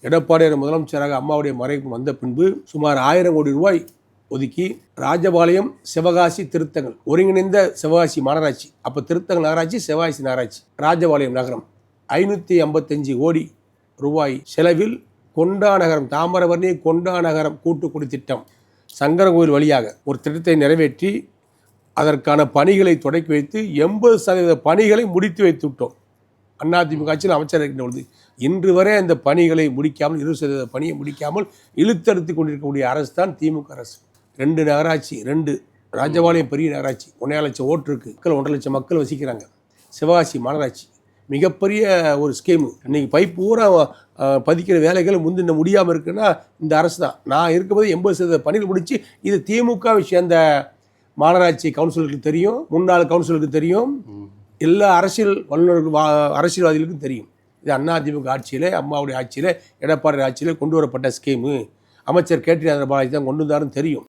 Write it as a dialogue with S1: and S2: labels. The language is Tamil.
S1: எடப்பாடியார் முதலமைச்சராக அம்மாவுடைய மறைவுக்கு வந்த பின்பு சுமார் 1000 கோடி ரூபாய் ஒதுக்கி ராஜபாளையம் சிவகாசி திருத்தங்கள் ஒருங்கிணைந்த சிவகாசி மாநகராட்சி, அப்போ திருத்தங்கள் நகராட்சி சிவகாசி நகராட்சி, ராஜபாளையம் நகரம் 555 கோடி ரூபாய் செலவில் கொண்டா நகரம் தாமிரபரணி கொண்டா நகரம் கூட்டுக்குடி திட்டம் சங்கரன் வழியாக ஒரு திட்டத்தை நிறைவேற்றி அதற்கான பணிகளை தொடக்கி வைத்து 80% பணிகளை முடித்து வைத்து விட்டோம். அதிமுக ஆட்சியில் அமைச்சர் இருக்கின்ற பொழுது இன்று வரை அந்த பணிகளை முடிக்காமல் 20% பணியை முடிக்காமல் இழுத்தெடுத்து கொண்டிருக்கக்கூடிய அரசு தான் திமுக அரசு. 2 நகராட்சி, 2 ராஜபாளையம் பெரிய நகராட்சி, 1.5 லட்சம் ஓட்டு இருக்கு, 1.5 லட்சம் மக்கள் வசிக்கிறாங்க. சிவகாசி மாநகராட்சி மிகப்பெரிய ஒரு ஸ்கீமு. இன்னைக்கு பைப் பூரா பதிக்கிற வேலைகள் முந்தின முடியாமல் இருக்குன்னா இந்த அரசு தான். நான் இருக்கும்போது 80% பணிகள் முடித்து இது திமுகவை சேர்ந்த மாநகராட்சி கவுன்சிலருக்கு தெரியும், முன்னாள் கவுன்சிலருக்கு தெரியும், எல்லா அரசியல் வல்லுநர்கள் அரசியல்வாதிகளுக்கும் தெரியும். இது அதிமுக ஆட்சியில், அம்மாவுடைய ஆட்சியில், எடப்பாடி ஆட்சியில் கொண்டு வரப்பட்ட ஸ்கீமு. அமைச்சர் கேடி பாலாஜி தான் கொண்டு வந்தாருன்னு தெரியும்.